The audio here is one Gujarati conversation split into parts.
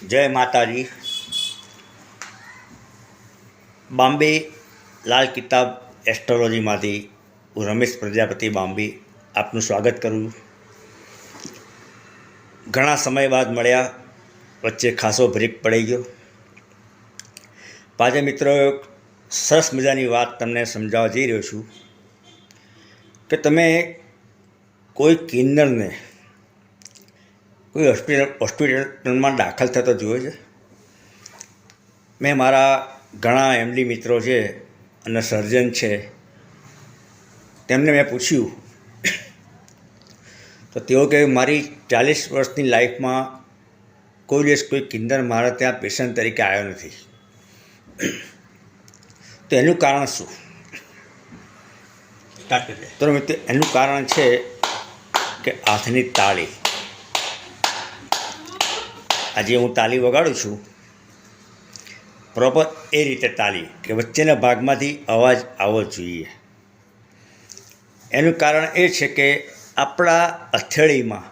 જય માતાજી। બામ્બે લાલ કિતાબ એસ્ટ્રોલોજીમાંથી હું રમેશ પ્રજાપતિ બામ્બે આપનું સ્વાગત કરું છું। ઘણા સમય બાદ મળ્યા, વચ્ચે ખાસો બ્રેક પડી ગયો। પાછા મિત્રો, સરસ મજાની વાત તમને સમજાવવા જઈ રહ્યો છું કે તમે કોઈ કિન્નરને કોઈ હોસ્પિટલમાં દાખલ થતો જોયો છે? મેં મારા ઘણા એમડી મિત્રો છે અને સર્જન છે, તેમને મેં પૂછ્યું તો તેઓ કહે મારી 40 વર્ષની લાઈફમાં કોઈ દિવસ કોઈ કિન્નર મારા ત્યાં પેશન્ટ તરીકે આવ્યો નથી। તો એનું કારણ શું? તો મિત્રો, એનું કારણ છે કે હાથની તાળી। આજે હું તાળી વગાડું છું, પ્રોપર એ રીતે તાળી કે વચ્ચેના ભાગમાંથી અવાજ આવવો જોઈએ। એનું કારણ એ છે કે આપણા હથેળીમાં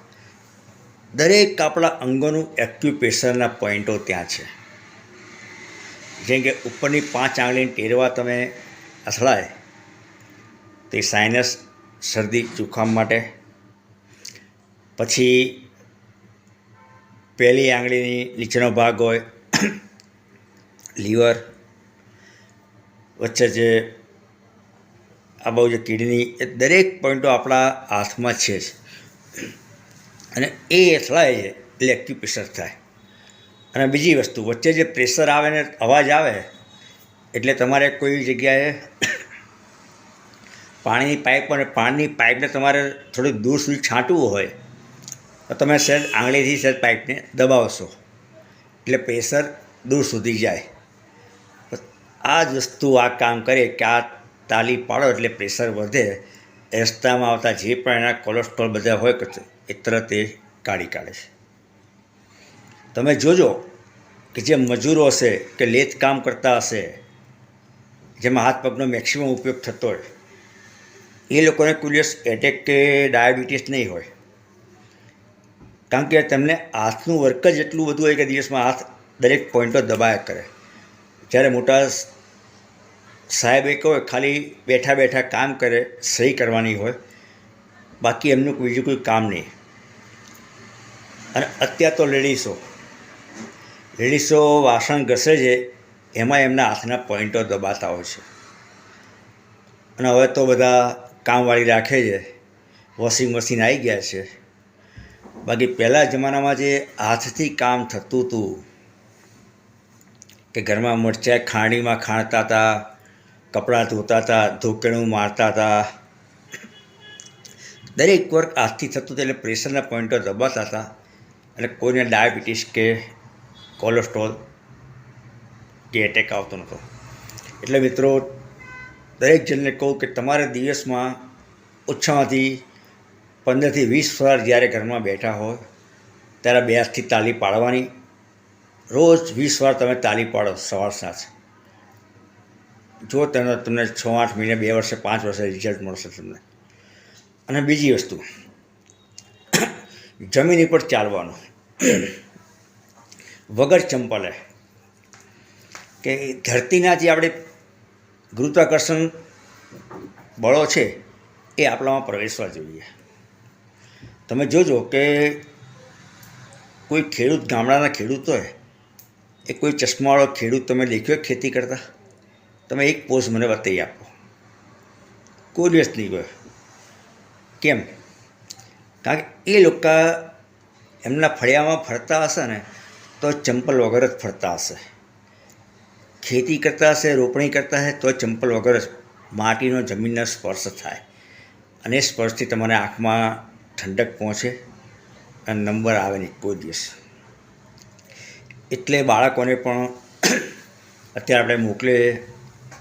દરેક આપણા અંગોનું એક્યુપ્રેશરના પોઈન્ટો ત્યાં છે। જેમ કે ઉપરની 5 આંગળીની ટેરવા તમે અથડાય તે સાઇનસ, શરદી, જુખામ માટે। પછી પહેલી આંગળીની નીચેનો ભાગ હોય લીવર, વચ્ચે જે આ બાજુ જે કિડની, એ દરેક પોઈન્ટો આપણા હાથમાં છે જ, અને એ અથડાય છે એટલે એક્યુપ્રેશર થાય। અને બીજી વસ્તુ, વચ્ચે જે પ્રેશર આવે ને અવાજ આવે એટલે તમારે કોઈ જગ્યાએ પાણીની પાઇપ, અને પાણીની પાઇપને તમારે થોડીક દૂર સુધી છાંટવું હોય તો તમે સહેજ આંગળીથી સહેજ પાઇપને દબાવશો એટલે પ્રેશર દૂર સુધી જાય। આ જ વસ્તુ આ કામ કરે કે આ તાળી પાડો એટલે પ્રેશર વધે, રસ્તામાં આવતા જે પણ એના કોલેસ્ટ્રોલ બધા હોય એ તરત એ કાઢી કાઢે છે। તમે જોજો કે જે મજૂરો હશે કે લેથ કામ કરતા હશે, જેમાં હાથ પગનો મેક્સિમમ ઉપયોગ થતો હોય, એ લોકોને કોઈ દિવસ એટેક કે ડાયાબિટીસ નહીં હોય, કારણ કે તેમને હાથનું વર્ક જ એટલું બધું હોય કે દિવસમાં હાથ દરેક પોઈન્ટો દબાયા કરે। જ્યારે મોટા સાહેબ એક હોય, ખાલી બેઠા બેઠા કામ કરે, સહી કરવાની હોય, બાકી એમનું બીજું કોઈ કામ નહીં। અને અત્યારે તો લેડીસો વાસણ ઘસે છે, એમાં એમના હાથના પોઈન્ટો દબાતા હોય છે। અને હવે તો બધા કામવાળી રાખે છે, વોશિંગ મશીન આવી ગયા છે, બાકી પહેલાં જમાનામાં જે હાથથી કામ થતું હતું કે ઘરમાં મરચાં ખાંડીમાં ખાંડતા હતા, કપડાં ધોતા હતા, ધોકેણું મારતા હતા, દરેક વર્ક હાથથી થતું હતું, એટલે પ્રેશરના પોઈન્ટો દબાતા હતા અને કોઈને ડાયાબિટીસ કે કોલેસ્ટ્રોલ કે એટેક આવતો નહોતો। એટલે મિત્રો, દરેક જણને કહું કે તમારે દિવસમાં ઓછામાંથી 15 થી 20 વાર જ્યારે ઘરમાં બેઠા હોય ત્યારે 2 હાથથી તાળી પાડવાની। રોજ 20 વાર તમે તાળી પાડો સવાર સાંજ, જો તમને 6-8 મહિને, 2 વર્ષે, 5 વર્ષે રિઝલ્ટ મળશે તમને। અને બીજી વસ્તુ, જમીન ઉપર ચાલવાનું વગર ચંપલે, કે ધરતીના જે આપણે ગુરુત્વાકર્ષણ બળો છે એ આપણામાં પ્રવેશવા જોઈએ। તમે જોજો કે કોઈ ખેડૂત, ગામડાના ખેડૂત હોય, એ કોઈ ચશ્માવાળો ખેડૂત તમે દેખ્યો ખેતી કરતા? તમે એક પોઝ મને બતાવી આપો, કોઈ દિવસ નહીં ગયો। કેમ? કારણ કે એ લોકો એમના ફળિયામાં ફરતા હશે ને તો ચંપલ વગર જ ફરતા હશે, ખેતી કરતા હશે, રોપણી કરતા હશે તો ચંપલ વગર જ માટીનો, જમીનનો સ્પર્શ થાય, અને એ સ્પર્શથી તમારે આંખમાં ઠંડક પહોંચે અને નંબર આવે નહીં કોઈ દિવસ। એટલે બાળકોને પણ અત્યારે આપણે મોકલીએ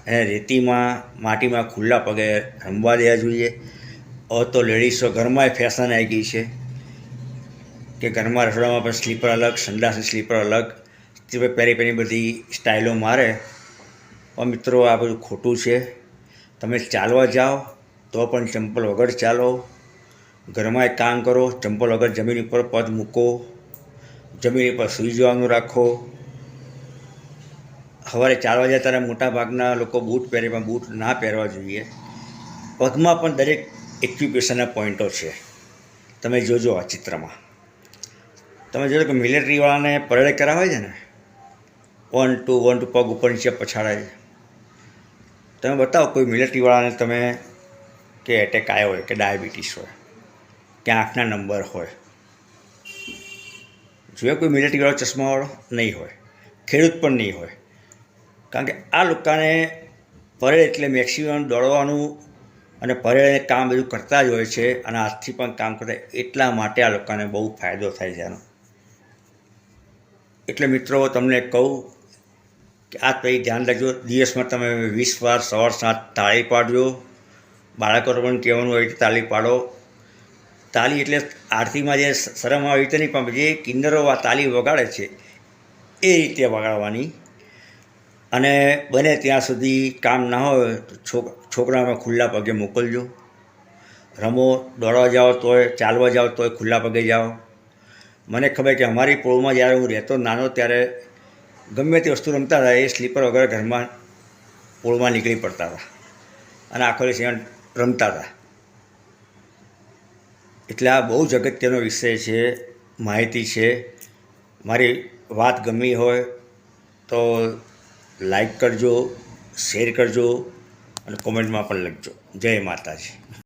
એને રેતીમાં, માટીમાં ખુલ્લા પગે રમવા દેવા જોઈએ। હવે તો લેડીસો ઘરમાં ફેશન આવી ગઈ છે કે ઘરમાં રસોડામાં પણ સ્લીપર અલગ, સંડાસની સ્લીપર અલગ, તે પહેરી બધી સ્ટાઇલો મારે। પણ મિત્રો, આ બધું ખોટું છે। તમે ચાલવા જાઓ તો પણ ચંપલ વગર ચાલો, ઘરમાં એક કામ કરો, ચંપલ વગર જમીન ઉપર પગ મૂકો, જમીન પર સૂઈ જવાનું રાખો. સવારે ચાલવા જાય ત્યારે મોટાભાગના લોકો બૂટ પહેરે, પણ બૂટ ના પહેરવા જોઈએ. પગમાં પણ દરેક એક્યુપ્રેશનના પોઈન્ટો છે. તમે જોજો આ ચિત્રમાં, તમે જોજો કે મિલિટરીવાળાને પરેડ કરાવે છે ને, 1 2 1 2 પગ ઉપર નીચે પછાડાય છે. તમે બતાવો કોઈ મિલિટરીવાળાને તમે કે એટેક આવ્યો હોય, કે ડાયાબિટીસ હોય, કે આંખના નંબર હોય. જોયો કોઈ મિલિટરીવાળો ચશ્માવાળો? નહીં હોય. ખેડૂત પણ નહીં હોય. કારણ કે આ લોકોને પરેડ એટલે મેક્સિમમ દોડવાનું અને પરેડ કામ બધું કરતા જ હોય છે, અને હાથથી પણ કામ કરતા. એટલા માટે આ લોકોને બહુ ફાયદો થાય છે આનો. એટલે મિત્રો તમને કહું કે આ કંઈ ધ્યાન રાખજો. દિવસમાં તમે 20 વાર સવાર સાંજ તાળી પાડજો. બાળકોને પણ કહેવાનું હોય કે તાળી પાડો. તાળી એટલે આરતીમાં જે શરમ આવે રીતે નહીં, પણ જે કિન્નરો આ તાળી વગાડે છે એ રીતે વગાડવાની. અને બને ત્યાં સુધી કામ ના હોય તો છોકરાઓને ખુલ્લા પગે મોકલજો. રમો, દોડવા જાઓ તોય, ચાલવા જાઓ તોય ખુલ્લા પગે જાઓ. મને ખબર કે અમારી પોળમાં જ્યારે હું રહેતો નાનો ત્યારે ગમે તે વસ્તુ રમતા હતા એ સ્લીપર વગર ઘરમાં પોળમાં નીકળી પડતા હતા અને આખો દિવસ રમતા હતા. એટલે આ બહુ જ અગત્યનો વિષય છે, માહિતી છે. મારી વાત ગમી હોય તો લાઈક કરજો, શેર કરજો અને કોમેન્ટમાં પણ લખજો. જય માતાજી.